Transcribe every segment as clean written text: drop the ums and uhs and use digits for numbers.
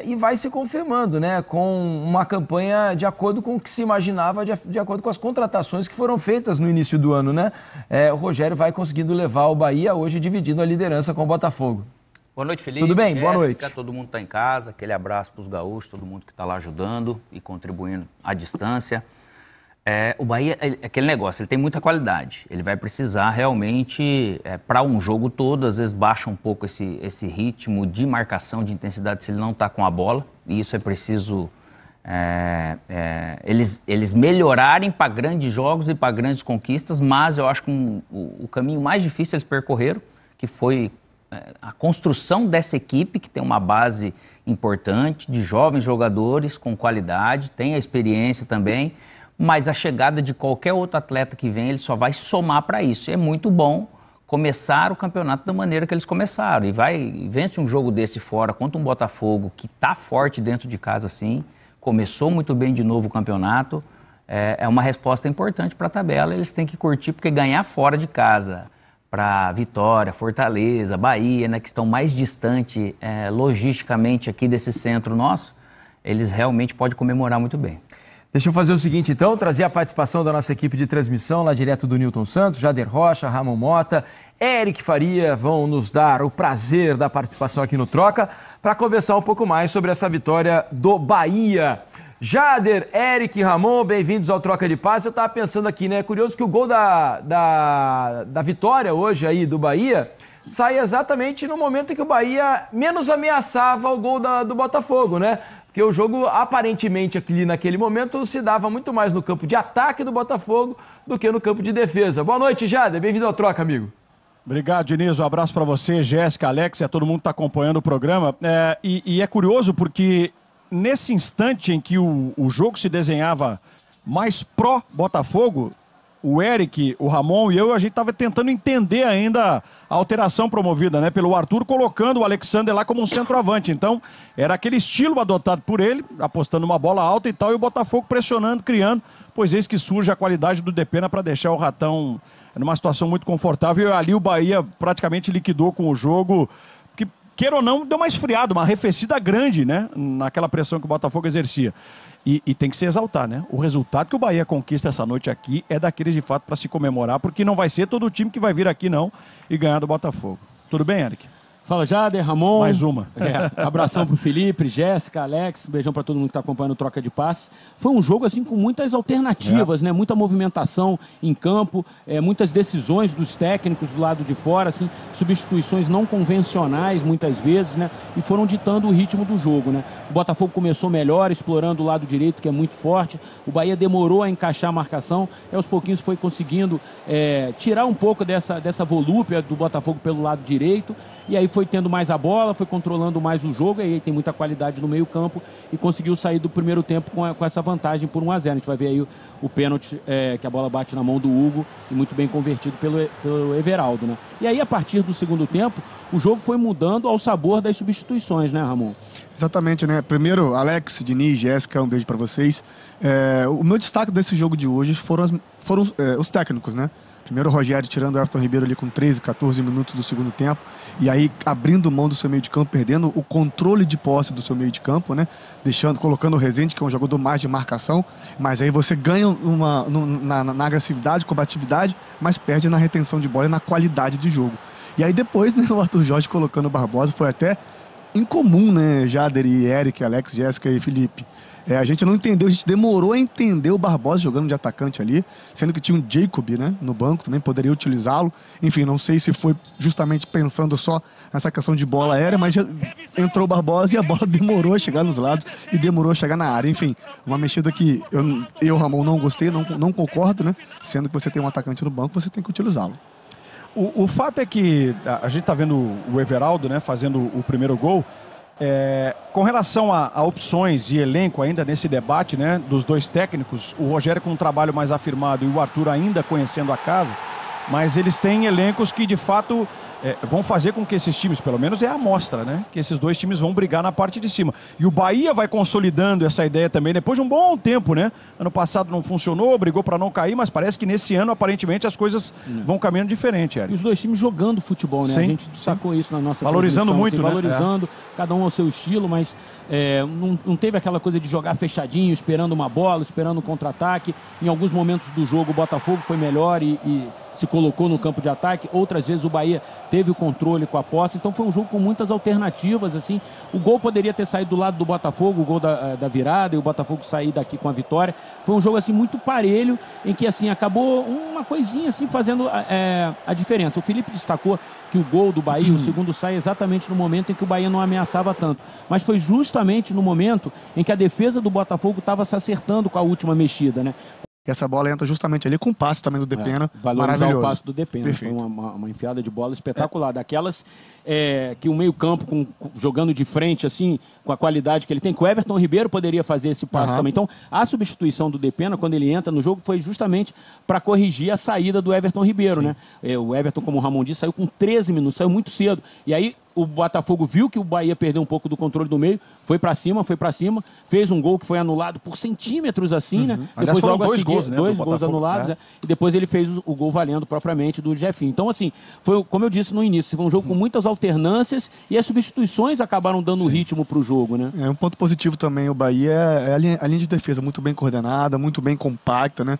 E vai se confirmando, né, com uma campanha de acordo com o que se imaginava, de acordo com as contratações que foram feitas no início do ano, né? O Rogério vai conseguindo levar o Bahia hoje dividindo a liderança com o Botafogo. Boa noite, Felipe. Tudo bem? Jéssica, boa noite. Todo mundo está em casa, aquele abraço para os gaúchos, todo mundo que está lá ajudando e contribuindo à distância. O Bahia, aquele negócio, ele tem muita qualidade. Ele vai precisar realmente, para um jogo todo, às vezes baixa um pouco esse ritmo de marcação, de intensidade, se ele não está com a bola. E isso é preciso eles melhorarem para grandes jogos e para grandes conquistas, mas eu acho que o caminho mais difícil eles percorreram, que foi a construção dessa equipe, que tem uma base importante de jovens jogadores com qualidade, tem a experiência também, mas a chegada de qualquer outro atleta que vem, ele só vai somar para isso. E é muito bom começar o campeonato da maneira que eles começaram. E vence um jogo desse fora contra um Botafogo que está forte dentro de casa, sim. Começou muito bem de novo o campeonato. É uma resposta importante para a tabela. Eles têm que curtir, porque ganhar fora de casa para Vitória, Fortaleza, Bahia, né, que estão mais distante logisticamente aqui desse centro nosso, eles realmente podem comemorar muito bem. Deixa eu fazer o seguinte, então, trazer a participação da nossa equipe de transmissão, lá direto do Newton Santos, Jader Rocha, Ramon Mota, Eric Faria, vão nos dar o prazer da participação aqui no Troca, para conversar um pouco mais sobre essa vitória do Bahia. Jader, Eric, Ramon, bem-vindos ao Troca de Passe. Eu estava pensando aqui, né, é curioso que o gol da vitória hoje aí do Bahia sai exatamente no momento em que o Bahia menos ameaçava o gol do Botafogo, né? Porque o jogo, aparentemente, aqui naquele momento, se dava muito mais no campo de ataque do Botafogo do que no campo de defesa. Boa noite, Jader. Bem-vindo ao Troca, amigo. Obrigado, Diniz. Um abraço para você, Jéssica, Alex e a todo mundo que está acompanhando o programa. E é curioso porque nesse instante em que o jogo se desenhava mais pró-Botafogo, o Eric, o Ramon e eu, a gente estava tentando entender ainda a alteração promovida, né, pelo Arthur, colocando o Alexander lá como um centroavante. Então, era aquele estilo adotado por ele, apostando uma bola alta e tal, e o Botafogo pressionando, criando, pois eis que surge a qualidade do Depena para deixar o Ratão numa situação muito confortável. E ali o Bahia praticamente liquidou com o jogo, que, queira ou não, deu uma esfriada, uma arrefecida grande, né, naquela pressão que o Botafogo exercia. E tem que se exaltar, né? O resultado que o Bahia conquista essa noite aqui é daqueles de fato para se comemorar, porque não vai ser todo o time que vai vir aqui não e ganhar do Botafogo. Tudo bem, Eric? Fala, Jader, Ramon. Mais uma. Abração pro Felipe, Jéssica, Alex, um beijão para todo mundo que tá acompanhando o Troca de Passe. Foi um jogo assim com muitas alternativas, né? Muita movimentação em campo, muitas decisões dos técnicos do lado de fora, assim, substituições não convencionais muitas vezes, né? E foram ditando o ritmo do jogo, né? O Botafogo começou melhor, explorando o lado direito, que é muito forte. O Bahia demorou a encaixar a marcação, e aos pouquinhos foi conseguindo tirar um pouco dessa volúpia do Botafogo pelo lado direito, e aí foi tendo mais a bola, foi controlando mais o jogo, e aí tem muita qualidade no meio campo e conseguiu sair do primeiro tempo com essa vantagem por 1-0. A gente vai ver aí o pênalti que a bola bate na mão do Hugo e muito bem convertido pelo Everaldo, né? E aí, a partir do segundo tempo, o jogo foi mudando ao sabor das substituições, né, Ramon? Exatamente, né? Primeiro, Alex, Diniz, Jéssica, um beijo para vocês. O meu destaque desse jogo de hoje foram os técnicos, né? Primeiro o Rogério tirando o Everton Ribeiro ali com 13, 14 minutos do segundo tempo. E aí abrindo mão do seu meio de campo, perdendo o controle de posse do seu meio de campo, né? Colocando o Rezende, que é um jogador mais de marcação. Mas aí você ganha na agressividade, combatividade, mas perde na retenção de bola e na qualidade de jogo. E aí depois, né, o Arthur Jorge colocando o Barbosa, foi até incomum, né? Jader e Eric, Alex, Jéssica e Felipe. A gente não entendeu, a gente demorou a entender o Barbosa jogando de atacante ali, sendo que tinha um Jacob, né, no banco, também poderia utilizá-lo. Enfim, não sei se foi justamente pensando só nessa questão de bola aérea, mas já entrou o Barbosa e a bola demorou a chegar nos lados e demorou a chegar na área. Enfim, uma mexida que eu Ramon, não gostei, não concordo, né? Sendo que você tem um atacante no banco, você tem que utilizá-lo. O fato é que a gente está vendo o Everaldo, né, fazendo o primeiro gol. Com relação a opções e elenco ainda nesse debate, né, dos dois técnicos, o Rogério com um trabalho mais afirmado e o Arthur ainda conhecendo a casa, mas eles têm elencos que de fato vão fazer com que esses times, pelo menos é a amostra, né, que esses dois times vão brigar na parte de cima. E o Bahia vai consolidando essa ideia também depois de um bom tempo, né? Ano passado não funcionou, brigou para não cair, mas parece que nesse ano aparentemente as coisas vão caminhando diferente, Eric. E os dois times jogando futebol, né? Sim, a gente destacou isso na nossa valorizando muito, assim, né? Valorizando, cada um ao seu estilo, mas Não teve aquela coisa de jogar fechadinho, esperando uma bola, esperando um contra-ataque. Em alguns momentos do jogo o Botafogo foi melhor e se colocou no campo de ataque. Outras vezes o Bahia teve o controle com a posse. Então foi um jogo com muitas alternativas, assim. O gol poderia ter saído do lado do Botafogo, o gol da virada, e o Botafogo sair daqui com a vitória. Foi um jogo assim muito parelho, em que assim acabou uma coisinha assim fazendo a diferença. O Felipe destacou que o gol do Bahia, o segundo, sai exatamente no momento em que o Bahia não ameaçava tanto. Mas foi justamente no momento em que a defesa do Botafogo estava se acertando com a última mexida, né? E essa bola entra justamente ali com o passe também do Depena. Valorizar o passe do Depena. Foi uma enfiada de bola espetacular. Daquelas que o meio-campo, jogando de frente, assim, com a qualidade que ele tem, que o Everton Ribeiro poderia fazer esse passe também. Então, a substituição do Depena, quando ele entra no jogo, foi justamente para corrigir a saída do Everton Ribeiro, né? O Everton, como o Ramon disse, saiu com 13 minutos, saiu muito cedo. E aí o Botafogo viu que o Bahia perdeu um pouco do controle do meio, foi pra cima, fez um gol que foi anulado por centímetros assim, né? Aliás, Depois foram logo dois a seguir, gols, né, dois do gols Botafogo, anulados, e depois ele fez o gol valendo propriamente do Jefinho. Então, assim, foi, como eu disse no início, foi um jogo com muitas alternâncias e as substituições acabaram dando ritmo pro jogo, né? Um ponto positivo também, o Bahia é a linha de defesa muito bem coordenada, muito bem compacta, né?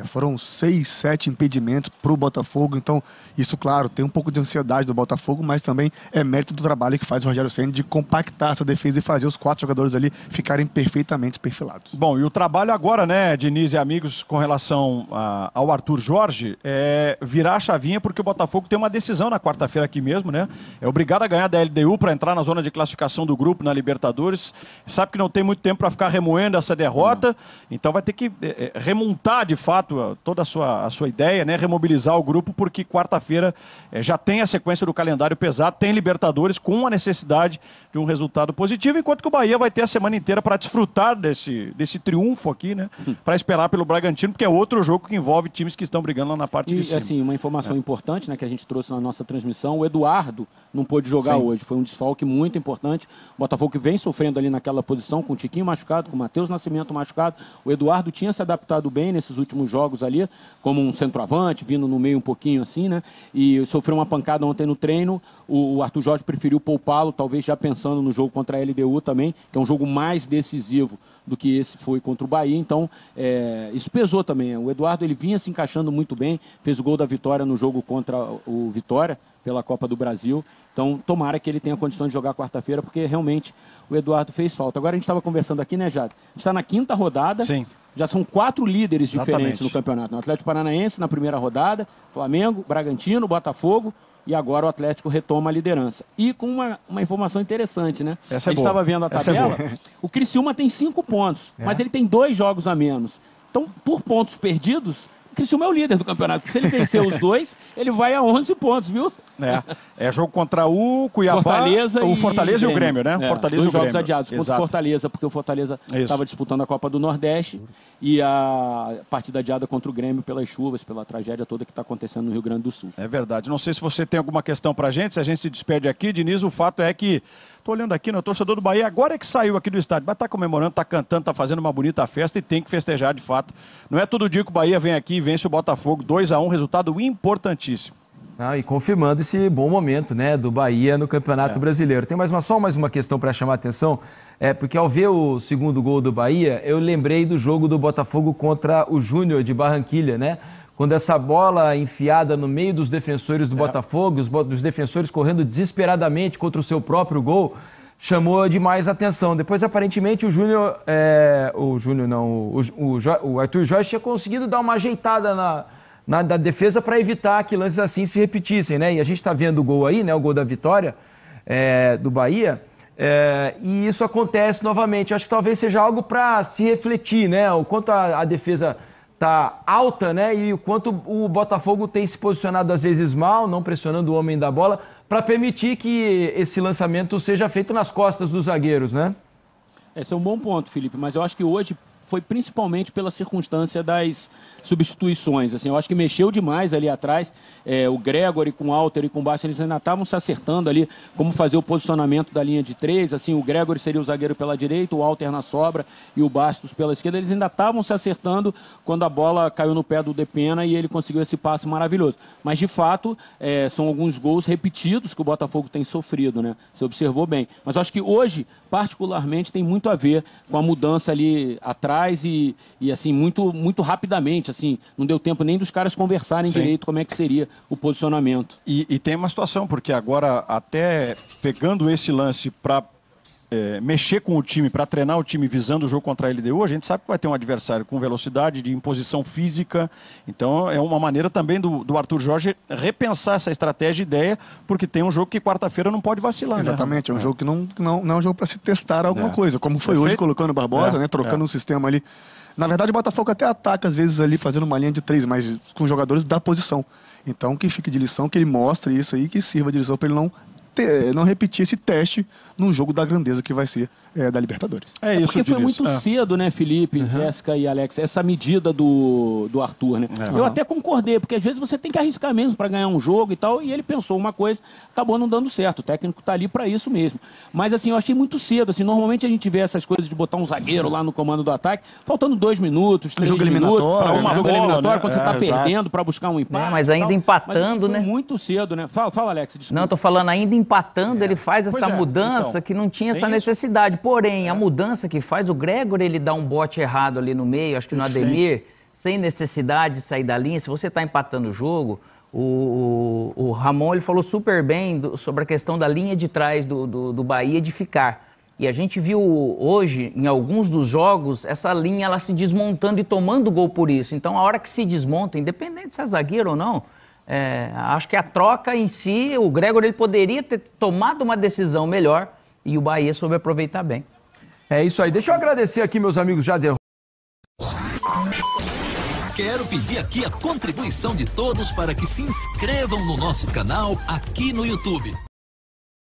Foram 6, 7 impedimentos para o Botafogo, então isso, claro, tem um pouco de ansiedade do Botafogo, mas também é mérito do trabalho que faz o Rogério Ceni de compactar essa defesa e fazer os 4 jogadores ali ficarem perfeitamente perfilados. Bom, e o trabalho agora, né, Diniz e amigos, com relação ao Arthur Jorge, é virar a chavinha, porque o Botafogo tem uma decisão na quarta-feira aqui mesmo, né? É obrigado a ganhar da LDU para entrar na zona de classificação do grupo na Libertadores. Sabe que não tem muito tempo para ficar remoendo essa derrota, então vai ter que remontar de fato toda a sua ideia, né? Remobilizar o grupo, porque quarta-feira já tem a sequência do calendário pesado, tem Libertadores com a necessidade de um resultado positivo, enquanto que o Bahia vai ter a semana inteira para desfrutar desse triunfo aqui, né? Para esperar pelo Bragantino, porque é outro jogo que envolve times que estão brigando lá na parte de cima. E assim, uma informação importante, né, que a gente trouxe na nossa transmissão, o Eduardo não pôde jogar hoje, foi um desfalque muito importante. O Botafogo que vem sofrendo ali naquela posição, com o Tiquinho machucado, com o Matheus Nascimento machucado. O Eduardo tinha se adaptado bem nesses últimos jogos ali, como um centroavante, vindo no meio um pouquinho assim, né? E sofreu uma pancada ontem no treino. O Arthur Jorge preferiu poupá-lo, talvez já pensando no jogo contra a LDU também, que é um jogo mais decisivo do que esse foi contra o Bahia. Então, isso pesou também. O Eduardo, ele vinha se encaixando muito bem, fez o gol da vitória no jogo contra o Vitória, pela Copa do Brasil. Então, tomara que ele tenha condições de jogar quarta-feira, porque realmente o Eduardo fez falta. Agora a gente estava conversando aqui, né, Jade? A gente está na 5ª rodada. Sim. Já são 4 líderes diferentes Exatamente no campeonato. O Atlético Paranaense na primeira rodada, Flamengo, Bragantino, Botafogo, e agora o Atlético retoma a liderança. E com uma informação interessante, né? Essa a gente estava vendo a tabela, o Criciúma tem 5 pontos, mas ele tem 2 jogos a menos. Então, por pontos perdidos, o Criciúma é o líder do campeonato. Se ele vencer os 2, ele vai a 11 pontos, viu? É jogo contra o Cuiabá, o Fortaleza e o Grêmio, né? Fortaleza 2 e o jogos Grêmio. adiados contra o Fortaleza, porque o Fortaleza estava disputando a Copa do Nordeste e a partida adiada contra o Grêmio pelas chuvas, pela tragédia toda que está acontecendo no Rio Grande do Sul. É verdade. Não sei se você tem alguma questão pra gente, se a gente se despede aqui, Diniz, o fato é que tô olhando aqui, o torcedor do Bahia agora é que saiu aqui do estádio, mas tá comemorando, tá cantando, tá fazendo uma bonita festa e tem que festejar de fato. Não é todo dia que o Bahia vem aqui e vence o Botafogo 2-1, resultado importantíssimo. E confirmando esse bom momento, né, do Bahia no Campeonato Brasileiro. Tem só mais uma questão para chamar a atenção, porque ao ver o segundo gol do Bahia, eu lembrei do jogo do Botafogo contra o Júnior de Barranquilha, né? Quando essa bola enfiada no meio dos defensores do Botafogo, os defensores correndo desesperadamente contra o seu próprio gol, chamou demais a atenção. Depois, aparentemente, o Arthur Jorge tinha conseguido dar uma ajeitada na defesa para evitar que lances assim se repetissem, né? E a gente está vendo o gol aí, né? O gol da vitória do Bahia. E isso acontece novamente. Eu acho que talvez seja algo para se refletir, né? O quanto a defesa está alta, né? E o quanto o Botafogo tem se posicionado às vezes mal, não pressionando o homem da bola, para permitir que esse lançamento seja feito nas costas dos zagueiros, né? Esse é um bom ponto, Felipe, mas eu acho que hoje, foi principalmente pela circunstância das substituições. Assim, eu acho que mexeu demais ali atrás. O Gregory com o Alter e com o Bastos, eles ainda estavam se acertando ali como fazer o posicionamento da linha de 3. Assim, o Gregory seria o zagueiro pela direita, o Alter na sobra e o Bastos pela esquerda. Eles ainda estavam se acertando quando a bola caiu no pé do Depena e ele conseguiu esse passe maravilhoso. Mas, de fato, são alguns gols repetidos que o Botafogo tem sofrido, né? Você observou bem. Mas eu acho que hoje, particularmente, tem muito a ver com a mudança ali atrás e assim, muito rapidamente, assim, não deu tempo nem dos caras conversarem direito como é que seria o posicionamento. E tem uma situação, porque agora, até pegando esse lance para mexer com o time, para treinar o time visando o jogo contra a LDU, a gente sabe que vai ter um adversário com velocidade, de imposição física. Então é uma maneira também do Arthur Jorge repensar essa estratégia e ideia, porque tem um jogo que quarta-feira não pode vacilar. Exatamente, né? É um jogo que não é um jogo para se testar alguma coisa, como foi hoje colocando o Barbosa, né, trocando um sistema ali. Na verdade, o Botafogo até ataca às vezes ali fazendo uma linha de 3, mas com jogadores da posição. Então que fique de lição, que ele mostre isso aí, que sirva de lição para ele não repetir esse teste num jogo da grandeza que vai ser da Libertadores. É isso, porque foi muito cedo, né, Felipe, Jéssica e Alex, essa medida do Arthur, né? Eu até concordei, porque às vezes você tem que arriscar mesmo para ganhar um jogo e tal, e ele pensou uma coisa, acabou não dando certo. O técnico tá ali para isso mesmo. Mas assim, eu achei muito cedo, assim, normalmente a gente vê essas coisas de botar um zagueiro lá no comando do ataque, faltando 2 minutos, 3 jogo minutos, eliminatório, para jogo bola, eliminatório, né? quando você tá perdendo para buscar um empate. Mas ainda empatando, mas né? Muito cedo, né? Fala, Alex, desculpa. Não, eu tô falando ainda empatando, ele faz essa mudança então, que não tinha essa necessidade. Porém, a mudança que faz, o Gregory, ele dá um bote errado ali no meio, acho que no Ademir, sem necessidade de sair da linha. Se você está empatando o jogo, o Ramon, ele falou super bem sobre a questão da linha de trás do Bahia de ficar. E a gente viu hoje, em alguns dos jogos, essa linha ela se desmontando e tomando gol por isso. Então, a hora que se desmonta, independente se é zagueiro ou não, acho que a troca em si, o Gregory ele poderia ter tomado uma decisão melhor e o Bahia soube aproveitar bem. É isso aí. Deixa eu agradecer aqui meus amigos Jader. Quero pedir aqui a contribuição de todos para que se inscrevam no nosso canal aqui no YouTube.